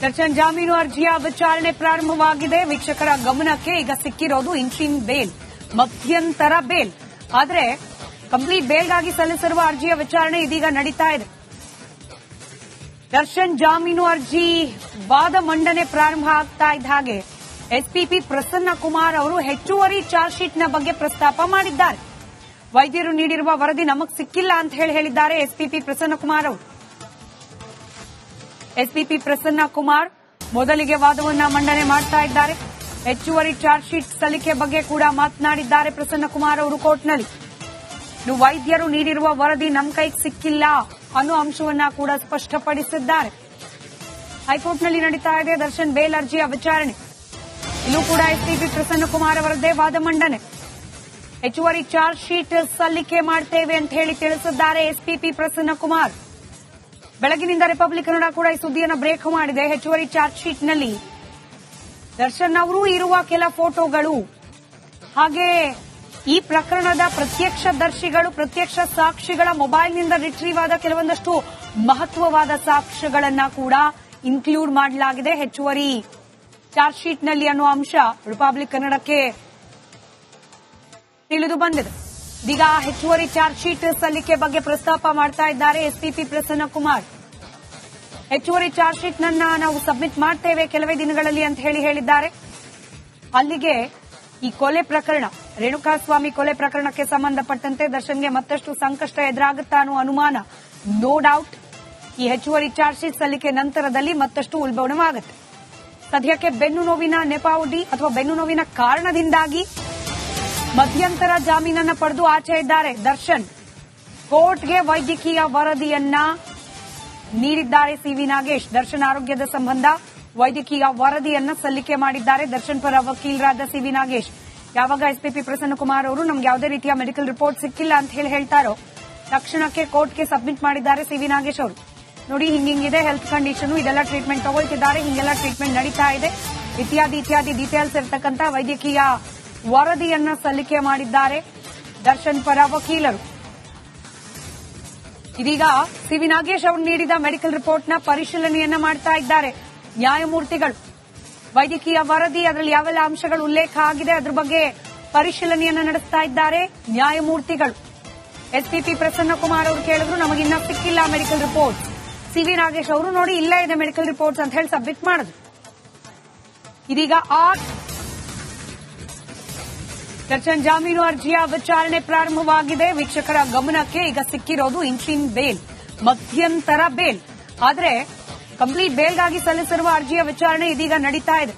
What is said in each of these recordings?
ದರ್ಶನ್ ಜಾಮೀನು ಅರ್ಜಿಯ ವಿಚಾರಣೆ ಪ್ರಾರಂಭವಾಗಿದೆ. ವೀಕ್ಷಕರ ಗಮನಕ್ಕೆ ಈಗ ಸಿಕ್ಕಿರೋದು ಇಂಚಿನ್ ಬೇಲ್, ಮಧ್ಯಂತರ ಬೇಲ್. ಆದರೆ ಕಂಪ್ಲೀಟ್ ಬೇಲ್ಗಾಗಿ ಸಲ್ಲಿಸಿರುವ ಅರ್ಜಿಯ ವಿಚಾರಣೆ ಇದೀಗ ನಡೀತಾ ಇದೆ. ದರ್ಶನ್ ಜಾಮೀನು ಅರ್ಜಿ ವಾದ ಮಂಡನೆ ಪ್ರಾರಂಭ ಆಗ್ತಾ ಇದ್ದ ಹಾಗೆ ಎಸ್ಪಿಪಿ ಪ್ರಸನ್ನ ಕುಮಾರ್ ಅವರು ಹೆಚ್ಚುವರಿ ಚಾರ್ಜ್ ಶೀಟ್ನ ಬಗ್ಗೆ ಪ್ರಸ್ತಾಪ ಮಾಡಿದ್ದಾರೆ. ವೈದ್ಯರು ನೀಡಿರುವ ವರದಿ ನಮಗ್ ಸಿಕ್ಕಿಲ್ಲ ಅಂತ ಹೇಳಿದ್ದಾರೆ ಎಸ್ಪಿಪಿ ಪ್ರಸನ್ನ ಕುಮಾರ್ ಅವರು. ಎಸ್ಪಿಪಿ ಪ್ರಸನ್ನ ಕುಮಾರ್ ಮೊದಲಿಗೆ ವಾದವನ್ನ ಮಂಡನೆ ಮಾಡ್ತಾ ಇದ್ದಾರೆ. ಹೆಚ್ಚುವರಿ ಚಾರ್ಜ್ ಶೀಟ್ ಸಲ್ಲಿಕೆ ಬಗ್ಗೆ ಕೂಡ ಮಾತನಾಡಿದ್ದಾರೆ ಪ್ರಸನ್ನ ಕುಮಾರ್ ಅವರು ಕೋರ್ಟ್ನಲ್ಲಿ. ವೈದ್ಯರು ನೀಡಿರುವ ವರದಿ ನಮ್ಮ ಕೈಗೆ ಸಿಕ್ಕಿಲ್ಲ ಅನ್ನೋ ಅಂಶವನ್ನ ಕೂಡ ಸ್ಪಷ್ಟಪಡಿಸಿದ್ದಾರೆ. ಹೈಕೋರ್ಟ್ನಲ್ಲಿ ನಡೀತಾ ಇದೆ ದರ್ಶನ್ ಬೇಲ್ ಅರ್ಜಿಯ ವಿಚಾರಣೆ. ಇಲ್ಲೂ ಕೂಡ ಎಸ್ಪಿಪಿ ಪ್ರಸನ್ನ ಕುಮಾರ್ ಅವರದ್ದೇ ವಾದ ಮಂಡನೆ. ಹೆಚ್ಚುವರಿ ಚಾರ್ಜ್ ಶೀಟ್ ಸಲ್ಲಿಕೆ ಮಾಡ್ತೇವೆ ಅಂತ ಹೇಳಿ ತಿಳಿಸಿದ್ದಾರೆ ಎಸ್ಪಿಪಿ ಪ್ರಸನ್ನ ಕುಮಾರ್. ಬೆಳಗಿನಿಂದ ರಿಪಬ್ಲಿಕ್ ಕನ್ನಡ ಕೂಡ ಈ ಸುದ್ದಿಯನ್ನು ಬ್ರೇಕ್ ಮಾಡಿದೆ. ಹೆಚ್ಚುವರಿ ಚಾರ್ಜ್ ಶೀಟ್ನಲ್ಲಿ ದರ್ಶನ್ ಅವರು ಇರುವ ಕೆಲ ಫೋಟೋಗಳು, ಹಾಗೆ ಈ ಪ್ರಕರಣದ ಪ್ರತ್ಯಕ್ಷದರ್ಶಿಗಳು, ಪ್ರತ್ಯಕ್ಷ ಸಾಕ್ಷಿಗಳ ಮೊಬೈಲ್ನಿಂದ ರಿಟ್ರೀವ್ ಆದ ಕೆಲವೊಂದಷ್ಟು ಮಹತ್ವವಾದ ಸಾಕ್ಷ್ಯಗಳನ್ನ ಕೂಡ ಇನ್ಕ್ಲೂಡ್ ಮಾಡಲಾಗಿದೆ ಹೆಚ್ಚುವರಿ ಚಾರ್ಜ್ ಶೀಟ್ನಲ್ಲಿ ಅನ್ನೋ ಅಂಶ ರಿಪಬ್ಲಿಕ್ ಕನ್ನಡಕ್ಕೆ ತಿಳಿದು ಬಂದಿದೆ. ಇದೀಗ ಹೆಚ್ಚುವರಿ ಚಾರ್ಜ್ ಶೀಟ್ ಸಲ್ಲಿಕೆ ಬಗ್ಗೆ ಪ್ರಸ್ತಾಪ ಮಾಡ್ತಾ ಇದ್ದಾರೆ ಎಸ್ಪಿಪಿ ಪ್ರಸನ್ನ ಕುಮಾರ್. ಹೆಚ್ಚುವರಿ ಚಾರ್ಜ್ ಶೀಟ್ ನಾವು ಸಬ್ಮಿಟ್ ಮಾಡ್ತೇವೆ ಕೆಲವೇ ದಿನಗಳಲ್ಲಿ ಅಂತ ಹೇಳಿದ್ದಾರೆ. ಅಲ್ಲಿಗೆ ಈ ಕೊಲೆ ಪ್ರಕರಣ, ರೇಣುಕಾಸ್ವಾಮಿ ಕೊಲೆ ಪ್ರಕರಣಕ್ಕೆ ಸಂಬಂಧಪಟ್ಟಂತೆ ದರ್ಶನ್ಗೆ ಮತ್ತಷ್ಟು ಸಂಕಷ್ಟ ಎದುರಾಗುತ್ತಾ ಅನ್ನೋ ಅನುಮಾನ ನೋ ಡೌಟ್ ಈ ಹೆಚ್ಚುವರಿ ಚಾರ್ಜ್ ಶೀಟ್ ಸಲ್ಲಿಕೆ ನಂತರದಲ್ಲಿ ಮತ್ತಷ್ಟು ಉಲ್ಬಣವಾಗುತ್ತೆ. ಸದ್ಯಕ್ಕೆ ಬೆನ್ನು ನೋವಿನ ನೆಪಾವಡಿ ಅಥವಾ ಬೆನ್ನು ನೋವಿನ ಕಾರಣದಿಂದಾಗಿ ಮಧ್ಯಂತರ ಜಾಮೀನನ್ನ ಪಡೆದು ಆಚೆ ಇದ್ದಾರೆ ದರ್ಶನ್. ಕೋರ್ಟ್ಗೆ ವೈದ್ಯಕೀಯ ವರದಿಯನ್ನ ನೀಡಿದ್ದಾರೆ ಸಿವಿ ನಾಗೇಶ್. ದರ್ಶನ್ ಆರೋಗ್ಯದ ಸಂಬಂಧ ವೈದ್ಯಕೀಯ ವರದಿಯನ್ನ ಸಲ್ಲಿಕೆ ಮಾಡಿದ್ದಾರೆ ದರ್ಶನ್ ಪರ ವಕೀಲರಾದ ಸಿವಿ ನಾಗೇಶ್. ಯಾವಾಗ ಎಸ್ಪಿಪಿ ಪ್ರಸನ್ನ ಕುಮಾರ್ ಅವರು ನಮ್ಗೆ ಯಾವುದೇ ರೀತಿಯ ಮೆಡಿಕಲ್ ರಿಪೋರ್ಟ್ ಸಿಕ್ಕಿಲ್ಲ ಅಂತ ಹೇಳ್ತಾರೋ ತಕ್ಷಣಕ್ಕೆ ಕೋರ್ಟ್ಗೆ ಸಬ್ಮಿಟ್ ಮಾಡಿದ್ದಾರೆ ಸಿವಿ ನಾಗೇಶ್ ಅವರು. ನೋಡಿ, ಹಿಂಗಿದೆ ಹೆಲ್ತ್ ಕಂಡೀಷನ್, ಇದೆಲ್ಲ ಟ್ರೀಟ್ಮೆಂಟ್ ತಗೊಳ್ತಿದ್ದಾರೆ, ಹಿಂಗೆಲ್ಲ ಟ್ರೀಟ್ಮೆಂಟ್ ನಡೀತಾ ಇದೆ, ಇತ್ಯಾದಿ ಡೀಟೇಲ್ಸ್ ಇರತಕ್ಕಂತ ವೈದ್ಯಕೀಯ ವರದಿಯನ್ನ ಸಲ್ಲಿಕೆ ಮಾಡಿದ್ದಾರೆ ದರ್ಶನ್ ಪರ ವಕೀಲರು. ಇದೀಗ ಸಿವಿ ನಾಗೇಶ್ ಅವರು ನೀಡಿದ ಮೆಡಿಕಲ್ ರಿಪೋರ್ಟ್ನ ಪರಿಶೀಲನೆಯನ್ನ ಮಾಡ್ತಾ ಇದ್ದಾರೆ ನ್ಯಾಯಮೂರ್ತಿಗಳು. ವೈದ್ಯಕೀಯ ವರದಿ, ಅದರಲ್ಲಿ ಯಾವೆಲ್ಲ ಅಂಶಗಳು ಉಲ್ಲೇಖ ಆಗಿದೆ ಅದರ ಬಗ್ಗೆ ಪರಿಶೀಲನೆಯನ್ನ ನಡೆಸ್ತಾ ಇದ್ದಾರೆ ನ್ಯಾಯಮೂರ್ತಿಗಳು. ಎಸ್ಪಿಪಿ ಪ್ರಸನ್ನ ಕುಮಾರ್ ಅವರು ಕೇಳಿದ್ರು, ನಮಗಿನ್ನ ಸಿಕ್ಕಿಲ್ಲ ಮೆಡಿಕಲ್ ರಿಪೋರ್ಟ್. ಸಿವಿ ನಾಗೇಶ್ ಅವರು ನೋಡಿ ಇಲ್ಲ ಇದೆ ಮೆಡಿಕಲ್ ರಿಪೋರ್ಟ್ಸ್ ಅಂತ ಹೇಳಿ ಸಬ್ಮಿಟ್ ಮಾಡಿದ್ರು. ಇದೀಗ ದರ್ಶನ್ ಜಾಮೀನು ಅರ್ಜಿಯ ವಿಚಾರಣೆ ಪ್ರಾರಂಭವಾಗಿದೆ. ವೀಕ್ಷಕರ ಗಮನಕ್ಕೆ ಈಗ ಸಿಕ್ಕಿರೋದು ಇಂಚಿನ್ ಬೇಲ್, ಮಧ್ಯಂತರ ಬೇಲ್. ಆದರೆ ಕಂಪ್ಲೀಟ್ ಬೇಲ್ಗಾಗಿ ಸಲ್ಲಿಸಿರುವ ಅರ್ಜಿಯ ವಿಚಾರಣೆ ಇದೀಗ ನಡೀತಾ ಇದೆ.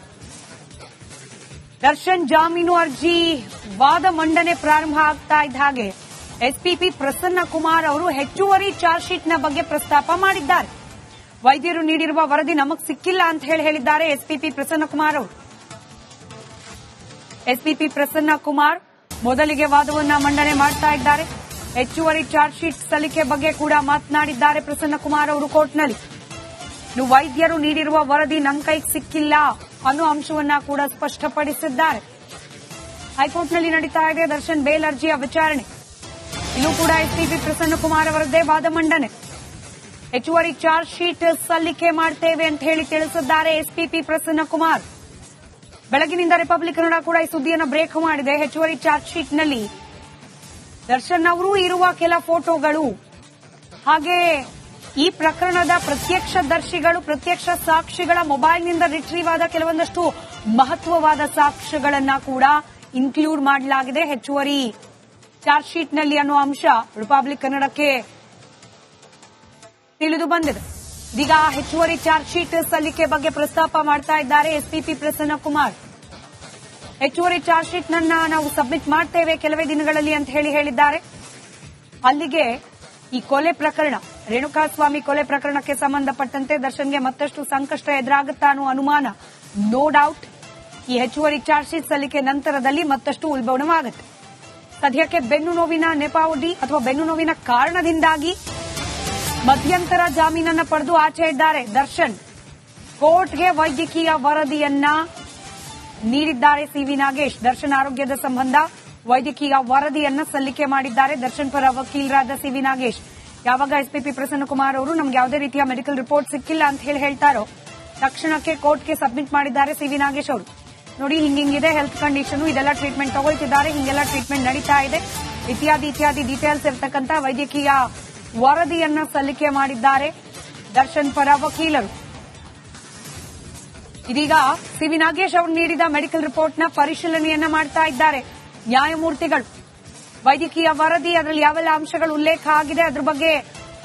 ದರ್ಶನ್ ಜಾಮೀನು ಅರ್ಜಿ ವಾದ ಮಂಡನೆ ಪ್ರಾರಂಭ ಆಗ್ತಾ ಇದ್ದ ಹಾಗೆ ಎಸ್ಪಿಪಿ ಪ್ರಸನ್ನ ಕುಮಾರ್ ಅವರು ಹೆಚ್ಚುವರಿ ಚಾರ್ಜ್ ಶೀಟ್ನ ಬಗ್ಗೆ ಪ್ರಸ್ತಾಪ ಮಾಡಿದ್ದಾರೆ. ವೈದ್ಯರು ನೀಡಿರುವ ವರದಿ ನಮಗ್ ಸಿಕ್ಕಿಲ್ಲ ಅಂತ ಹೇಳಿದ್ದಾರೆ ಎಸ್ಪಿಪಿ ಪ್ರಸನ್ನ ಕುಮಾರ್ ಅವರು. ಎಸ್ಪಿಪಿ ಪ್ರಸನ್ನ ಕುಮಾರ್ ಮೊದಲಿಗೆ ವಾದವನ್ನ ಮಂಡನೆ ಮಾಡ್ತಾ ಇದ್ದಾರೆ. ಹೆಚ್ಚುವರಿ ಚಾರ್ಜ್ ಶೀಟ್ ಸಲ್ಲಿಕೆ ಬಗ್ಗೆ ಕೂಡ ಮಾತನಾಡಿದ್ದಾರೆ ಪ್ರಸನ್ನ ಕುಮಾರ್ ಅವರು ಕೋರ್ಟ್ನಲ್ಲಿ. ವೈದ್ಯರು ನೀಡಿರುವ ವರದಿ ನಮ್ಮ ಕೈಗೆ ಸಿಕ್ಕಿಲ್ಲ ಅನ್ನೋ ಅಂಶವನ್ನ ಕೂಡ ಸ್ಪಷ್ಟಪಡಿಸಿದ್ದಾರೆ. ಹೈಕೋರ್ಟ್ನಲ್ಲಿ ನಡೀತಾ ಇದೆ ದರ್ಶನ್ ಬೇಲ್ ಅರ್ಜಿಯ ವಿಚಾರಣೆ. ಇಲ್ಲೂ ಕೂಡ ಎಸ್ಪಿಪಿ ಪ್ರಸನ್ನ ಕುಮಾರ್ ಅವರದ್ದೇ ವಾದ ಮಂಡನೆ. ಹೆಚ್ಚುವರಿ ಚಾರ್ಜ್ ಶೀಟ್ ಸಲ್ಲಿಕೆ ಮಾಡ್ತೇವೆ ಅಂತ ಹೇಳಿ ತಿಳಿಸಿದ್ದಾರೆ ಎಸ್ಪಿಪಿ ಪ್ರಸನ್ನ ಕುಮಾರ್. ಬೆಳಗಿನಿಂದ ರಿಪಬ್ಲಿಕ್ ಕನ್ನಡ ಕೂಡ ಈ ಸುದ್ದಿಯನ್ನು ಬ್ರೇಕ್ ಮಾಡಿದೆ. ಹೆಚ್ಚುವರಿ ಚಾರ್ಜ್ ಶೀಟ್ನಲ್ಲಿ ದರ್ಶನ್ ಅವರು ಇರುವ ಕೆಲ ಫೋಟೋಗಳು, ಹಾಗೆ ಈ ಪ್ರಕರಣದ ಪ್ರತ್ಯಕ್ಷದರ್ಶಿಗಳು, ಪ್ರತ್ಯಕ್ಷ ಸಾಕ್ಷಿಗಳ ಮೊಬೈಲ್ನಿಂದ ರಿಟ್ರೀವ್ ಆದ ಕೆಲವೊಂದಷ್ಟು ಮಹತ್ವವಾದ ಸಾಕ್ಷ್ಯಗಳನ್ನ ಕೂಡ ಇನ್ಕ್ಲೂಡ್ ಮಾಡಲಾಗಿದೆ ಹೆಚ್ಚುವರಿ ಚಾರ್ಜ್ ಶೀಟ್ನಲ್ಲಿ ಅನ್ನೋ ಅಂಶ ರಿಪಬ್ಲಿಕ್ ಕನ್ನಡಕ್ಕೆ ತಿಳಿದು ಬಂದಿದೆ. ಇದೀಗ ಹೆಚ್ಚುವರಿ ಚಾರ್ಜ್ ಶೀಟ್ ಸಲ್ಲಿಕೆ ಬಗ್ಗೆ ಪ್ರಸ್ತಾಪ ಮಾಡ್ತಾ ಇದ್ದಾರೆ ಎಸ್ಪಿಪಿ ಪ್ರಸನ್ನ ಕುಮಾರ್. ಹೆಚ್ಚುವರಿ ಚಾರ್ಜ್ ಶೀಟ್ ನಾವು ಸಬ್ಮಿಟ್ ಮಾಡ್ತೇವೆ ಕೆಲವೇ ದಿನಗಳಲ್ಲಿ ಅಂತ ಹೇಳಿದ್ದಾರೆ. ಅಲ್ಲಿಗೆ ಈ ಕೊಲೆ ಪ್ರಕರಣ, ರೇಣುಕಾಸ್ವಾಮಿ ಕೊಲೆ ಪ್ರಕರಣಕ್ಕೆ ಸಂಬಂಧಪಟ್ಟಂತೆ ದರ್ಶನ್ಗೆ ಮತ್ತಷ್ಟು ಸಂಕಷ್ಟ ಎದುರಾಗುತ್ತಾ ಅನ್ನೋ ಅನುಮಾನ ನೋ ಡೌಟ್ ಈ ಹೆಚ್ಚುವರಿ ಚಾರ್ಜ್ ಶೀಟ್ ಸಲ್ಲಿಕೆ ನಂತರದಲ್ಲಿ ಮತ್ತಷ್ಟು ಉಲ್ಬಣವಾಗುತ್ತೆ. ಸದ್ಯಕ್ಕೆ ಬೆನ್ನು ನೋವಿನ ನೆಪಾವಡಿ ಅಥವಾ ಬೆನ್ನು ನೋವಿನ ಕಾರಣದಿಂದಾಗಿ ಮಧ್ಯಂತರ ಜಾಮೀನನ್ನ ಪಡೆದು ಆಚೆ ಇದ್ದಾರೆ ದರ್ಶನ್. ಕೋರ್ಟ್ಗೆ ವೈದ್ಯಕೀಯ ವರದಿಯನ್ನ ನೀಡಿದ್ದಾರೆ ಸಿವಿ ನಾಗೇಶ್. ದರ್ಶನ್ ಆರೋಗ್ಯದ ಸಂಬಂಧ ವೈದ್ಯಕೀಯ ವರದಿಯನ್ನ ಸಲ್ಲಿಕೆ ಮಾಡಿದ್ದಾರೆ ದರ್ಶನ್ ಪರ ವಕೀಲರಾದ ಸಿವಿ ನಾಗೇಶ್. ಯಾವಾಗ ಎಸ್ಪಿಪಿ ಪ್ರಸನ್ನ ಕುಮಾರ್ ಅವರು ನಮ್ಗೆ ಯಾವುದೇ ರೀತಿಯ ಮೆಡಿಕಲ್ ರಿಪೋರ್ಟ್ ಸಿಕ್ಕಿಲ್ಲ ಅಂತ ಹೇಳ್ತಾರೋ ತಕ್ಷಣಕ್ಕೆ ಕೋರ್ಟ್ಗೆ ಸಬ್ಮಿಟ್ ಮಾಡಿದ್ದಾರೆ ಸಿವಿ ನಾಗೇಶ್ ಅವರು. ನೋಡಿ, ಹಿಂಗಿದೆ ಹೆಲ್ತ್ ಕಂಡೀಷನ್, ಇದೆಲ್ಲ ಟ್ರೀಟ್ಮೆಂಟ್ ತಗೊಳ್ತಿದ್ದಾರೆ, ಹಿಂಗೆಲ್ಲ ಟ್ರೀಟ್ಮೆಂಟ್ ನಡೀತಾ ಇದೆ, ಇತ್ಯಾದಿ ಡೀಟೇಲ್ಸ್ ಇರತಕ್ಕಂತ ವೈದ್ಯಕೀಯ ವರದಿಯನ್ನ ಸಲ್ಲಿಕೆ ಮಾಡಿದ್ದಾರೆ ದರ್ಶನ್ ಪರ ವಕೀಲರು. ಇದೀಗ ಸಿವಿ ನಾಗೇಶ್ ಅವರು ನೀಡಿದ ಮೆಡಿಕಲ್ ರಿಪೋರ್ಟ್ನ ಪರಿಶೀಲನೆಯನ್ನ ಮಾಡ್ತಾ ಇದ್ದಾರೆ ನ್ಯಾಯಮೂರ್ತಿಗಳು. ವೈದ್ಯಕೀಯ ವರದಿ, ಅದರಲ್ಲಿ ಯಾವೆಲ್ಲ ಅಂಶಗಳು ಉಲ್ಲೇಖ ಆಗಿದೆ ಅದರ ಬಗ್ಗೆ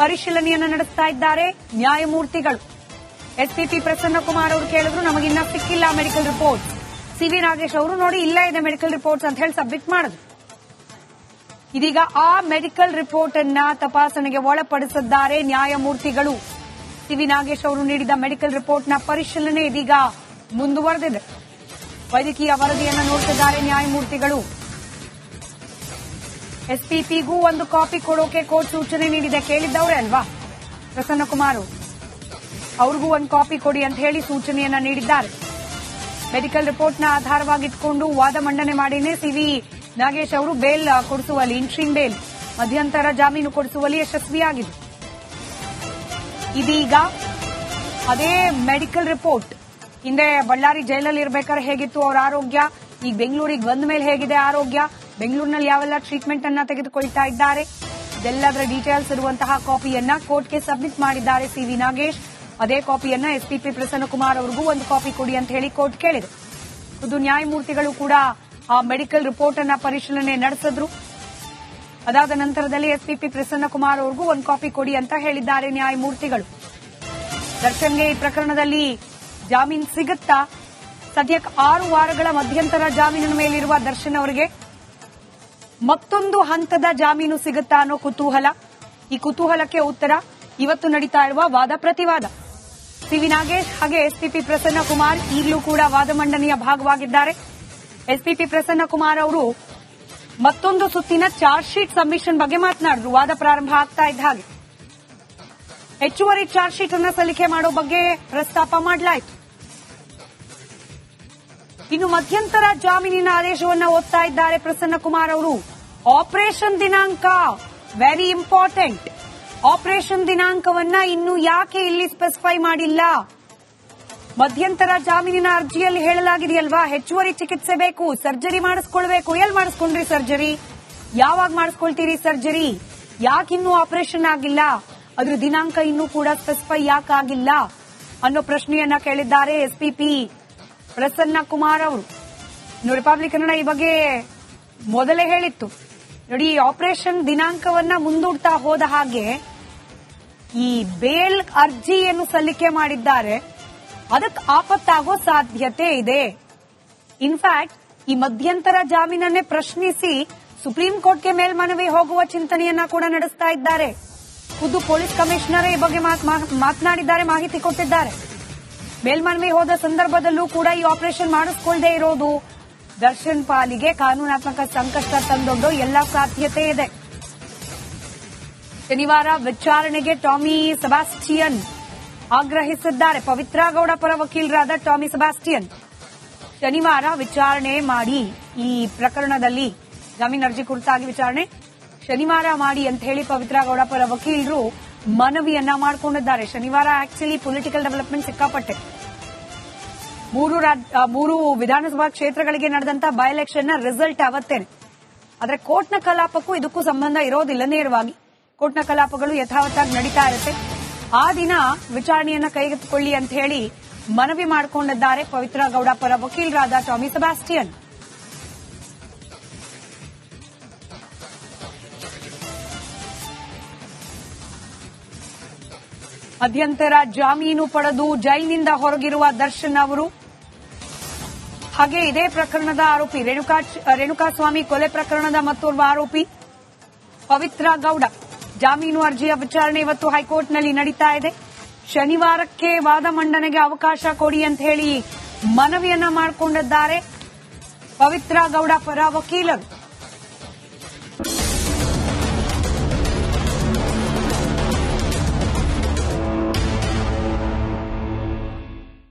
ಪರಿಶೀಲನೆಯನ್ನ ನಡೆಸ್ತಾ ಇದ್ದಾರೆ ನ್ಯಾಯಮೂರ್ತಿಗಳು. ಎಸ್ಪಿಪಿ ಪ್ರಸನ್ನಕುಮಾರ್ ಅವರು ಕೇಳಿದ್ರು, ನಮಗಿನ್ನ ಸಿಕ್ಕಿಲ್ಲ ಮೆಡಿಕಲ್ ರಿಪೋರ್ಟ್. ಸಿವಿ ನಾಗೇಶ್ ಅವರು ನೋಡಿ ಇಲ್ಲೇ ಇದೆ ಮೆಡಿಕಲ್ ರಿಪೋರ್ಟ್ಸ್ ಅಂತ ಹೇಳಿ ಸಬ್ಮಿಟ್ ಮಾಡಿದ್ರು. ಇದೀಗ ಆ ಮೆಡಿಕಲ್ ರಿಪೋರ್ಟ್ ಅನ್ನ ತಪಾಸಣೆಗೆ ಒಳಪಡಿಸಿದ್ದಾರೆ ನ್ಯಾಯಮೂರ್ತಿಗಳು. ಸಿವಿ ನಾಗೇಶ್ ಅವರು ನೀಡಿದ ಮೆಡಿಕಲ್ ರಿಪೋರ್ಟ್ನ ಪರಿಶೀಲನೆ ಇದೀಗ ಮುಂದುವರೆದಿದೆ. ವೈದ್ಯಕೀಯ ವರದಿಯನ್ನು ನೋಡ್ತಿದ್ದಾರೆ ನ್ಯಾಯಮೂರ್ತಿಗಳು. ಎಸ್ಪಿಪಿಗೂ ಒಂದು ಕಾಪಿ ಕೊಡೋಕೆ ಕೋರ್ಟ್ ಸೂಚನೆ ನೀಡಿದೆ. ಕೇಳಿದ್ದವರೇ ಅಲ್ವಾ ಪ್ರಸನ್ನಕುಮಾರ್, ಅವ್ರಿಗೂ ಒಂದು ಕಾಪಿ ಕೊಡಿ ಅಂತ ಹೇಳಿ ಸೂಚನೆಯನ್ನ ನೀಡಿದ್ದಾರೆ. ಮೆಡಿಕಲ್ ರಿಪೋರ್ಟ್ನ ಆಧಾರವಾಗಿಟ್ಕೊಂಡು ವಾದ ಮಂಡನೆ ಮಾಡಿನೇ ಸಿವಿ ನಾಗೇಶ್ ಅವರು ಬೇಲ್ ಕೊಡಿಸುವಲ್ಲಿ, ಇಂಟ್ರೀಮ್ ಬೇಲ್, ಮಧ್ಯಂತರ ಜಾಮೀನು ಕೊಡಿಸುವಲ್ಲಿ ಯಶಸ್ವಿಯಾಗಿದೆ. ಇದೀಗ ಅದೇ ಮೆಡಿಕಲ್ ರಿಪೋರ್ಟ್ ಹಿಂದೆ ಬಳ್ಳಾರಿ ಜೈಲಲ್ಲಿ ಇರಬೇಕಾದ್ರೆ ಹೇಗಿತ್ತು ಅವರ ಆರೋಗ್ಯ, ಈಗ ಬೆಂಗಳೂರಿಗೆ ಬಂದ ಮೇಲೆ ಹೇಗಿದೆ ಆರೋಗ್ಯ, ಬೆಂಗಳೂರಿನಲ್ಲಿ ಯಾವೆಲ್ಲ ಟ್ರೀಟ್ಮೆಂಟ್ ಅನ್ನ ತೆಗೆದುಕೊಳ್ತಾ ಇದ್ದಾರೆ, ಇದೆಲ್ಲದರ ಡೀಟೇಲ್ಸ್ ಇರುವಂತಹ ಕಾಪಿಯನ್ನ ಕೋರ್ಟ್ಗೆ ಸಬ್ಮಿಟ್ ಮಾಡಿದ್ದಾರೆ ಸಿವಿ ನಾಗೇಶ್. ಅದೇ ಕಾಪಿಯನ್ನ ಎಸ್ಪಿಪಿ ಪ್ರಸನ್ನಕುಮಾರ್ ಅವರಿಗೂ ಒಂದು ಕಾಪಿ ಕೊಡಿ ಅಂತ ಹೇಳಿ ಕೋರ್ಟ್ ಕೇಳಿದೆ. ಖುದ್ದು ನ್ಯಾಯಮೂರ್ತಿಗಳು ಕೂಡ ಆ ಮೆಡಿಕಲ್ ರಿಪೋರ್ಟ್ ಅನ್ನ ಪರಿಶೀಲನೆ ನಡೆಸಿದ್ರು. ಅದಾದ ನಂತರದಲ್ಲಿ ಎಸ್ಪಿಪಿ ಪ್ರಸನ್ನಕುಮಾರ್ ಅವರಿಗೂ ಒಂದು ಕಾಪಿ ಕೊಡಿ ಅಂತ ಹೇಳಿದ್ದಾರೆ ನ್ಯಾಯಮೂರ್ತಿಗಳು. ದರ್ಶನ್ಗೆ ಈ ಪ್ರಕರಣದಲ್ಲಿ ಜಾಮೀನು ಸಿಗುತ್ತಾ? ಸದ್ಯಕ್ಕೆ 6 ವಾರಗಳ ಮಧ್ಯಂತರ ಜಾಮೀನಿನ ಮೇಲಿರುವ ದರ್ಶನ್ ಅವರಿಗೆ ಮತ್ತೊಂದು ಹಂತದ ಜಾಮೀನು ಸಿಗುತ್ತಾ ಅನ್ನೋ ಕುತೂಹಲ. ಈ ಕುತೂಹಲಕ್ಕೆ ಉತ್ತರ ಇವತ್ತು ನಡೀತಾ ಇರುವ ವಾದ ಪ್ರತಿವಾದ. ಸಿವಿ ನಾಗೇಶ್ ಹಾಗೆ ಎಸ್ಪಿಪಿ ಪ್ರಸನ್ನಕುಮಾರ್ ಈಗಲೂ ಕೂಡ ವಾದ ಮಂಡನೆಯ ಭಾಗವಾಗಿದ್ದಾರೆ. ಎಸ್ಪಿಪಿ ಪ್ರಸನ್ನಕುಮಾರ್ ಅವರು ಮತ್ತೊಂದು ಸುತ್ತಿನ ಚಾರ್ಜ್ ಶೀಟ್ ಸಬ್ಮಿಷನ್ ಬಗ್ಗೆ ಮಾತನಾಡಿದ್ರು. ವಾದ ಪ್ರಾರಂಭ ಆಗ್ತಾ ಇದ್ದ ಹಾಗೆ ಹೆಚ್ಚುವರಿ ಚಾರ್ಜ್ ಶೀಟ್ ಅನ್ನು ಸಲ್ಲಿಕೆ ಮಾಡೋ ಬಗ್ಗೆ ಪ್ರಸ್ತಾಪ ಮಾಡಲಾಯಿತು. ಇನ್ನು ಮಧ್ಯಂತರ ಜಾಮೀನಿನ ಆದೇಶವನ್ನು ಓದ್ತಾ ಇದ್ದಾರೆ ಪ್ರಸನ್ನಕುಮಾರ್ ಅವರು. ಆಪರೇಷನ್ ದಿನಾಂಕ ವೆರಿ ಇಂಪಾರ್ಟೆಂಟ್. ಆಪರೇಷನ್ ದಿನಾಂಕವನ್ನ ಇನ್ನು ಯಾಕೆ ಇಲ್ಲಿ ಸ್ಪೆಸಿಫೈ ಮಾಡಿಲ್ಲ? ಮಧ್ಯಂತರ ಜಾಮೀನಿನ ಅರ್ಜಿಯಲ್ಲಿ ಹೇಳಲಾಗಿದೆಯಲ್ವಾ, ಹೆಚ್ಚುವರಿ ಚಿಕಿತ್ಸೆ ಬೇಕು, ಸರ್ಜರಿ ಮಾಡಿಸ್ಕೊಳ್ಬೇಕು. ಎಲ್ಲಿ ಮಾಡಿಸ್ಕೊಂಡ್ರಿ ಸರ್ಜರಿ? ಯಾವಾಗ ಮಾಡಿಸ್ಕೊಳ್ತೀರಿ ಸರ್ಜರಿ? ಯಾಕಿನ್ನೂ ಆಪರೇಷನ್ ಆಗಿಲ್ಲ? ಅದ್ರ ದಿನಾಂಕ ಇನ್ನೂ ಕೂಡ ಸ್ಪೆಸಿಫೈ ಯಾಕಾಗಿಲ್ಲ ಅನ್ನೋ ಪ್ರಶ್ನೆಯನ್ನ ಕೇಳಿದ್ದಾರೆ ಎಸ್ಪಿಪಿ ಪ್ರಸನ್ನಕುಮಾರ್ ಅವರು. ಇನ್ನು ರಿಪಬ್ಲಿಕ್ ಕನ್ನಡ ಈ ಬಗ್ಗೆ ಮೊದಲೇ ಹೇಳಿತ್ತು. ನೋಡಿ, ಆಪರೇಷನ್ ದಿನಾಂಕವನ್ನ ಮುಂದೂಡ್ತಾ ಹೋದ ಹಾಗೆ ಈ ಬೇಲ್ ಅರ್ಜಿಯನ್ನು ಸಲ್ಲಿಕೆ ಮಾಡಿದ್ದಾರೆ, ಅದಕ್ಕೆ ಆಪತ್ತಾಗೋ ಸಾಧ್ಯತೆ ಇದೆ. ಇನ್ಫ್ಯಾಕ್ಟ್ ಈ ಮಧ್ಯಂತರ ಜಾಮೀನನ್ನೇ ಪ್ರಶ್ನಿಸಿ ಸುಪ್ರೀಂ ಕೋರ್ಟ್ಗೆ ಮೇಲ್ಮನವಿ ಹೋಗುವ ಚಿಂತನೆಯನ್ನ ಕೂಡ ನಡೆಸ್ತಾ ಇದ್ದಾರೆ. ಖುದ್ದು ಪೊಲೀಸ್ ಕಮಿಷನರ್ ಈ ಬಗ್ಗೆ ಮಾತನಾಡಿದ್ದಾರೆ, ಮಾಹಿತಿ ಕೊಟ್ಟಿದ್ದಾರೆ. ಮೇಲ್ಮನವಿ ಹೋದ ಸಂದರ್ಭದಲ್ಲೂ ಕೂಡ ಈ ಆಪರೇಷನ್ ಮಾಡಿಸ್ಕೊಳ್ಳದೆ ಇರೋದು ದರ್ಶನ್ ಪಾಲಿಗೆ ಕಾನೂನಾತ್ಮಕ ಸಂಕಷ್ಟ ತಂದೊಡ್ಡೋ ಎಲ್ಲ ಸಾಧ್ಯತೆ ಇದೆ. ಶನಿವಾರ ವಿಚಾರಣೆಗೆ ಟಾಮಿ ಸೆಬಾಸ್ಟಿಯನ್ ಆಗ್ರಹಿಸಿದ್ದಾರೆ. ಪವಿತ್ರ ಗೌಡ ಪರ ವಕೀಲರಾದ ಟಾಮಿ ಸೆಬಾಸ್ಟಿಯನ್ ಶನಿವಾರ ವಿಚಾರಣೆ ಮಾಡಿ, ಈ ಪ್ರಕರಣದಲ್ಲಿ ಜಾಮೀನು ಅರ್ಜಿ ಕುರಿತಾಗಿ ವಿಚಾರಣೆ ಶನಿವಾರ ಮಾಡಿ ಅಂತ ಹೇಳಿ ಪವಿತ್ರ ಗೌಡ ಪರ ವಕೀಲರು ಮನವಿಯನ್ನ ಮಾಡಿಕೊಂಡಿದ್ದಾರೆ. ಶನಿವಾರ ಆಕ್ಚುಲಿ ಪೊಲಿಟಿಕಲ್ ಡೆವಲಪ್ಮೆಂಟ್ ಸಿಕ್ಕಾಪಟ್ಟೆ. 3 ವಿಧಾನಸಭಾ ಕ್ಷೇತ್ರಗಳಿಗೆ ನಡೆದಂತ ಬೈ ಎಲೆಕ್ಷನ್ ರಿಸಲ್ಟ್ ಅವತ್ತೇನೆ. ಆದ್ರೆ ಕೋರ್ಟ್ನ ಕಲಾಪಕ್ಕೂ ಇದಕ್ಕೂ ಸಂಬಂಧ ಇರೋದಿಲ್ಲ. ನೇರವಾಗಿ ಕೋರ್ಟ್ನ ಕಲಾಪಗಳು ಯಥಾವತ್ತಾಗಿ ನಡೀತಾ ಇರುತ್ತೆ. ಆ ದಿನ ವಿಚಾರಣೆಯನ್ನ ಕೈಗೆತ್ತಿಕೊಳ್ಳಿ ಅಂತ ಹೇಳಿ ಮನವಿ ಮಾಡಿಕೊಂಡಿದ್ದಾರೆ ಪವಿತ್ರ ಗೌಡ ಪರ ವಕೀಲರಾದ ಟಾಮಿ ಸೆಬಾಸ್ಟಿಯನ್. ಮಧ್ಯಂತರ ಜಾಮೀನು ಪಡೆದು ಜೈಲಿನಿಂದ ಹೊರಗಿರುವ ದರ್ಶನ್ ಅವರು ಹಾಗೆ ಇದೇ ಪ್ರಕರಣದ ಆರೋಪಿ ರೇಣುಕಾಸ್ವಾಮಿ ಕೊಲೆ ಪ್ರಕರಣದ ಮತ್ತೋರ್ವ ಆರೋಪಿ ಪವಿತ್ರ ಗೌಡ ಜಾಮೀನು ಅರ್ಜಿಯ ವಿಚಾರಣೆ ಇವತ್ತು ಹೈಕೋರ್ಟ್ನಲ್ಲಿ ನಡೀತಾ ಇದೆ. ಶನಿವಾರಕ್ಕೆ ವಾದ ಮಂಡನೆಗೆ ಅವಕಾಶ ಕೊಡಿ ಅಂತ ಹೇಳಿ ಮನವಿಯನ್ನ ಮಾಡಿಕೊಂಡಿದ್ದಾರೆ ಪವಿತ್ರ ಗೌಡ ಪರ ವಕೀಲರು.